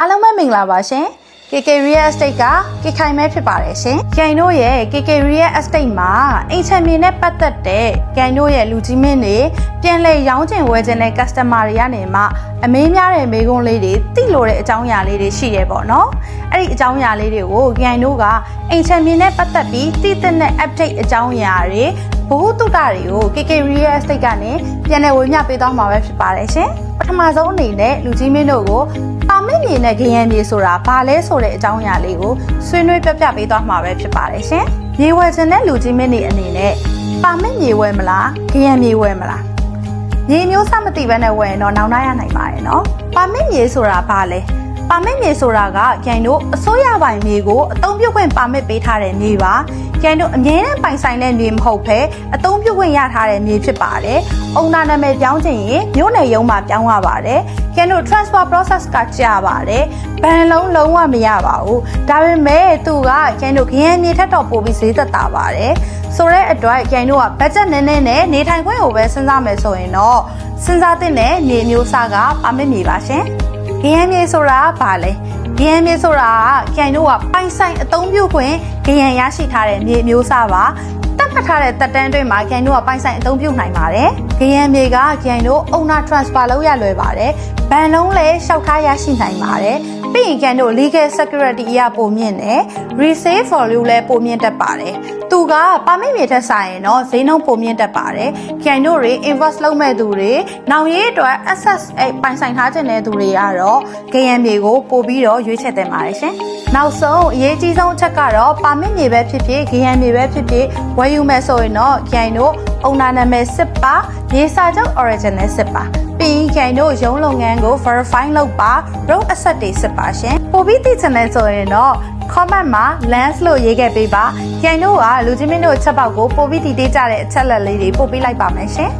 အားလုံးပဲမင်္ဂလာပါရှင် KK Real Estate က KK မဲဖြစ်ပါတယ်ရှင်။ကြိုင်တို့ရဲ့ KK Real Estate မှာအိမ်ချမ်းမြေနဲ့ပတ်သက်တဲ့ကြိုင်တို့ရဲ့လူကြီးမင်းတွေပြန်လည်ရောင်းချင်ဝယ်ချင်တဲ့ customer တွေကနေမှအမေးများတဲ့မေးခွန်းလေးတွေသိလို့တဲ့အကြောင်းအရာလေးတွေရှိရပေါ့နော်။အဲ့ဒီအကြောင်းအရာလေးတွေကိုကြိုင်တို့ကအိမ်ချမ်းမြေနဲ့ပတ်သက်ပြီးသိတဲ့ update အကြောင်းအရာတွေဘုဟုတုတ္တတွေကို KK Real Estate ကနေပြန်လည်ဝေမျှပေးသွားမှာပဲဖြစ်ပါတယ်ရှင်။ပထမဆုံးအနေနဲ့လူကြီးမင်းတို့ကိုပါမစ်မြေနဲ့ခရမ်းမြေဆိုတာဘာလဲဆိုတဲ့အကြောင်းအရာလေးကိုဆွေးနွေးပြပြပေးသွားမှာပဲဖြစ်ပါတယ်ရှင်။မြေဝယ်ခြင်းနဲ့လူကြီးမင်းတွေအနေနဲ့ပါမစ်မြေဝယ်မလားခရမ်းမြေဝယ်မလား။မြေမျိုးစမသိဘဲနဲ့ဝယ်ရင်တော့နောင်တရနိုင်ပါတယ်နော်။ပါမစ်မြေဆိုတာဘာလဲ။ပါမစ်မြေဆိုတာကကျန်တို့အစိုးရပိုင်မြေကိုအသုံးပြုခွင့်ပါမစ်ပေးထားတဲ့မြေပါ။ကျန်တို့အမြဲတမ်းပိုင်ဆိုင်တဲ့မြေမဟုတ်ဘဲအသုံးပြုခွင့်ရထားတဲ့မြေဖြစ်ပါတယ်။အုံနာနာမည်ပြောင်းချင်ရင်မြို့နယ်ရုံးမှာပြောင်းရပါတယ်။ကျန်တို့ transfer process ကကြာပါတယ်။ဘဏ်လုံးဝမရပါဘူး။ဒါပေမဲ့သူကကျန်တို့ခရမ်းမြေထက်တော့ပိုပြီးဈေးသက်သာပါတယ်။ဆိုတဲ့အတွက်ကျန်တို့က budget နည်းနည်းနဲ့နေထိုင်ခွင့်ကိုပဲစဉ်းစားမယ်ဆိုရင်တော့စဉ်းစားသင့်တဲ့မြေမျိုးစားကပါမစ်မြေပါရှင်။ခရမ်းမြေဆိုတာဘာလဲခရမ်းမြေဆိုတာကျန်တို့ကပိုင်ဆိုင်အသုံးပြုခွင့်ခရမ်းရရှိထားတဲ့မြေမျိုးစားပါတတ်မှတ်ထားတဲ့တက်တန်းတွင်းမှာကျန်တို့ကပိုင်ဆိုင်အသုံးပြုနိုင်ပါတယ်ခရမ်းမြေကကျန်တို့ owner transfer လုပ်ရလွယ်ပါတယ်ဘဏ်လုံးလည်းလျှောက်ထားရရှိနိုင်ပါတယ်ပြီးရင်ကျန်တို့ legal security အရပုံမြင့်တယ် resale value လည်းပုံမြင့်တတ်ပါတယ်သူကပါမစ်မြေထက်ဆိုင်ရင်တော့ဈေးနှုန်းပုံမြင့်တတ်ပါတယ်ကျန်တို့တွေ invest လုပ်မဲ့သူတွေနောင်ရေးအတွက် access ပိုင်ဆိုင်ထားခြင်းတဲ့သူတွေကတော့ခရမ်းမြေကိုပို့ပြီးတော့ရွေးချယ်တင်ပါတယ်ရှင်နောက်ဆုံးအရေးကြီးဆုံးအချက်ကတော့ပါမစ်မြေပဲဖြစ်ဖြစ်ခရမ်းမြေပဲဖြစ်ဖြစ်ဝယ်ယူမယ်ဆိုရင်တော့ကျန်တို့ owner နာမည်စစ်ပါမြေစာချုပ် original စစ်ပါပြီးရင်တို့ရုံးလုပ်ငန်းကို verify လုပ်ပါ road asset တွေစစ်ပါရှင်ပို့ပြီးသိချင်တယ်ဆိုရင်တော့ comment မှာ lens လို့ရေးခဲ့ပေးပါကျန်တို့ကလူချင်းမင်းတို့ချက်ပေါက်ကိုပို့ပြီးတည်ကြတဲ့အချက်လက်လေးတွေပို့ပေးလိုက်ပါမယ်ရှင်